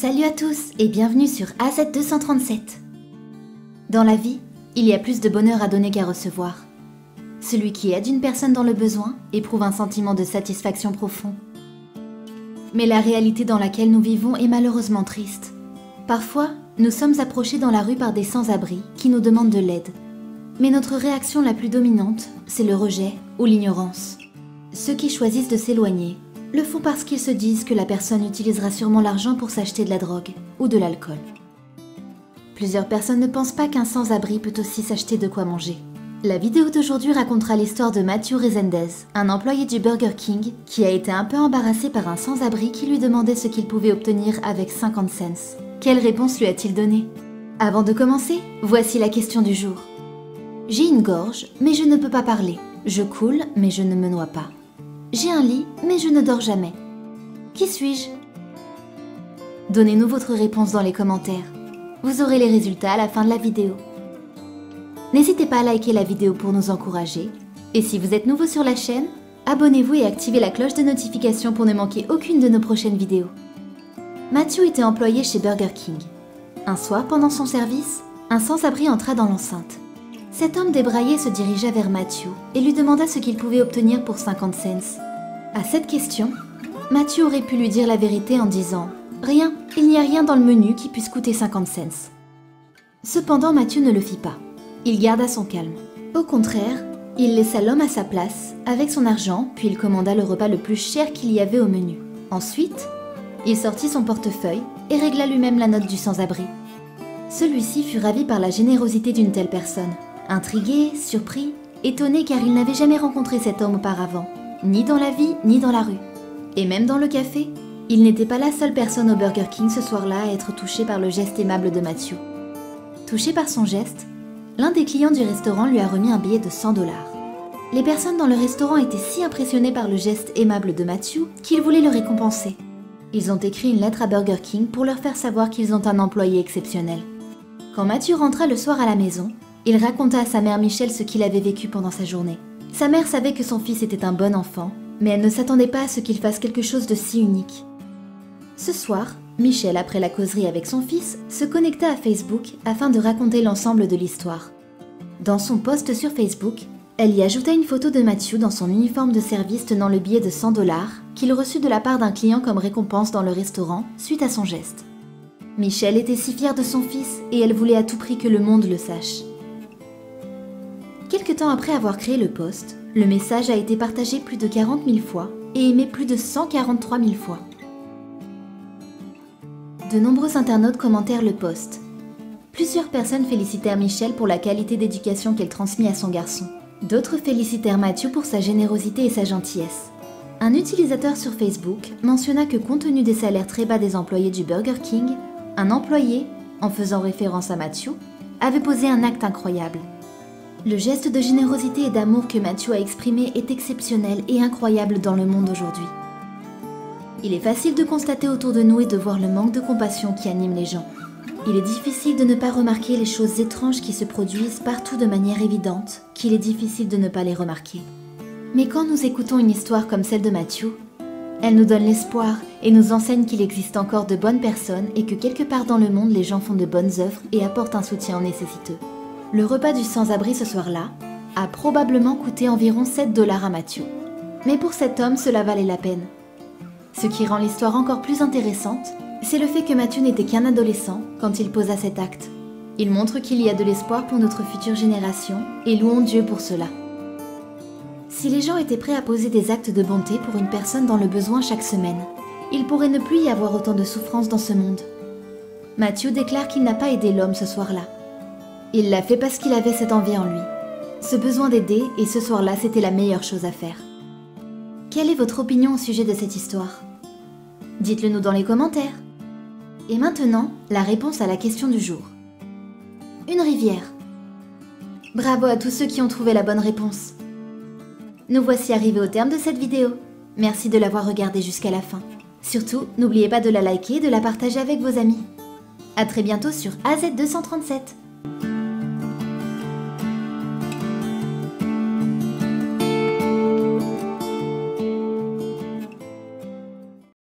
Salut à tous et bienvenue sur AZ237. Dans la vie, il y a plus de bonheur à donner qu'à recevoir. Celui qui aide une personne dans le besoin éprouve un sentiment de satisfaction profond. Mais la réalité dans laquelle nous vivons est malheureusement triste. Parfois, nous sommes approchés dans la rue par des sans-abri qui nous demandent de l'aide. Mais notre réaction la plus dominante, c'est le rejet ou l'ignorance. Ceux qui choisissent de s'éloigner le font parce qu'ils se disent que la personne utilisera sûrement l'argent pour s'acheter de la drogue ou de l'alcool. Plusieurs personnes ne pensent pas qu'un sans-abri peut aussi s'acheter de quoi manger. La vidéo d'aujourd'hui racontera l'histoire de Matthew Resendez, un employé du Burger King qui a été un peu embarrassé par un sans-abri qui lui demandait ce qu'il pouvait obtenir avec 50 cents. Quelle réponse lui a-t-il donné? Avant de commencer, voici la question du jour. J'ai une gorge, mais je ne peux pas parler. Je coule, mais je ne me noie pas. J'ai un lit, mais je ne dors jamais. Qui suis-je? Donnez-nous votre réponse dans les commentaires. Vous aurez les résultats à la fin de la vidéo. N'hésitez pas à liker la vidéo pour nous encourager. Et si vous êtes nouveau sur la chaîne, abonnez-vous et activez la cloche de notification pour ne manquer aucune de nos prochaines vidéos. Matthew était employé chez Burger King. Un soir, pendant son service, un sans-abri entra dans l'enceinte. Cet homme débraillé se dirigea vers Matthew et lui demanda ce qu'il pouvait obtenir pour 50 cents. À cette question, Matthew aurait pu lui dire la vérité en disant « Rien, il n'y a rien dans le menu qui puisse coûter 50 cents. » Cependant, Matthew ne le fit pas. Il garda son calme. Au contraire, il laissa l'homme à sa place avec son argent, puis il commanda le repas le plus cher qu'il y avait au menu. Ensuite, il sortit son portefeuille et régla lui-même la note du sans-abri. Celui-ci fut ravi par la générosité d'une telle personne. Intrigué, surpris, étonné car il n'avait jamais rencontré cet homme auparavant, ni dans la vie, ni dans la rue. Et même dans le café, il n'était pas la seule personne au Burger King ce soir-là à être touché par le geste aimable de Matthew. Touché par son geste, l'un des clients du restaurant lui a remis un billet de 100 $. Les personnes dans le restaurant étaient si impressionnées par le geste aimable de Matthew qu'ils voulaient le récompenser. Ils ont écrit une lettre à Burger King pour leur faire savoir qu'ils ont un employé exceptionnel. Quand Matthew rentra le soir à la maison, il raconta à sa mère Michelle ce qu'il avait vécu pendant sa journée. Sa mère savait que son fils était un bon enfant, mais elle ne s'attendait pas à ce qu'il fasse quelque chose de si unique. Ce soir, Michelle, après la causerie avec son fils, se connecta à Facebook afin de raconter l'ensemble de l'histoire. Dans son post sur Facebook, elle y ajouta une photo de Matthew dans son uniforme de service tenant le billet de 100 $ qu'il reçut de la part d'un client comme récompense dans le restaurant suite à son geste. Michelle était si fière de son fils et elle voulait à tout prix que le monde le sache. Quelque temps après avoir créé le post, le message a été partagé plus de 40 000 fois et aimé plus de 143 000 fois. De nombreux internautes commentèrent le post. Plusieurs personnes félicitèrent Michelle pour la qualité d'éducation qu'elle transmit à son garçon. D'autres félicitèrent Matthew pour sa générosité et sa gentillesse. Un utilisateur sur Facebook mentionna que compte tenu des salaires très bas des employés du Burger King, un employé, en faisant référence à Matthew, avait posé un acte incroyable. Le geste de générosité et d'amour que Matthew a exprimé est exceptionnel et incroyable dans le monde aujourd'hui. Il est facile de constater autour de nous et de voir le manque de compassion qui anime les gens. Il est difficile de ne pas remarquer les choses étranges qui se produisent partout de manière évidente, qu'il est difficile de ne pas les remarquer. Mais quand nous écoutons une histoire comme celle de Matthew, elle nous donne l'espoir et nous enseigne qu'il existe encore de bonnes personnes et que quelque part dans le monde les gens font de bonnes œuvres et apportent un soutien aux nécessiteux. Le repas du sans-abri ce soir-là a probablement coûté environ 7 $ à Matthew. Mais pour cet homme, cela valait la peine. Ce qui rend l'histoire encore plus intéressante, c'est le fait que Matthew n'était qu'un adolescent quand il posa cet acte. Il montre qu'il y a de l'espoir pour notre future génération et louons Dieu pour cela. Si les gens étaient prêts à poser des actes de bonté pour une personne dans le besoin chaque semaine, il pourrait ne plus y avoir autant de souffrance dans ce monde. Matthew déclare qu'il n'a pas aidé l'homme ce soir-là. Il l'a fait parce qu'il avait cette envie en lui, ce besoin d'aider, et ce soir-là, c'était la meilleure chose à faire. Quelle est votre opinion au sujet de cette histoire? Dites-le nous dans les commentaires. Et maintenant, la réponse à la question du jour. Une rivière. Bravo à tous ceux qui ont trouvé la bonne réponse. Nous voici arrivés au terme de cette vidéo. Merci de l'avoir regardée jusqu'à la fin. Surtout, n'oubliez pas de la liker et de la partager avec vos amis. À très bientôt sur AZ237.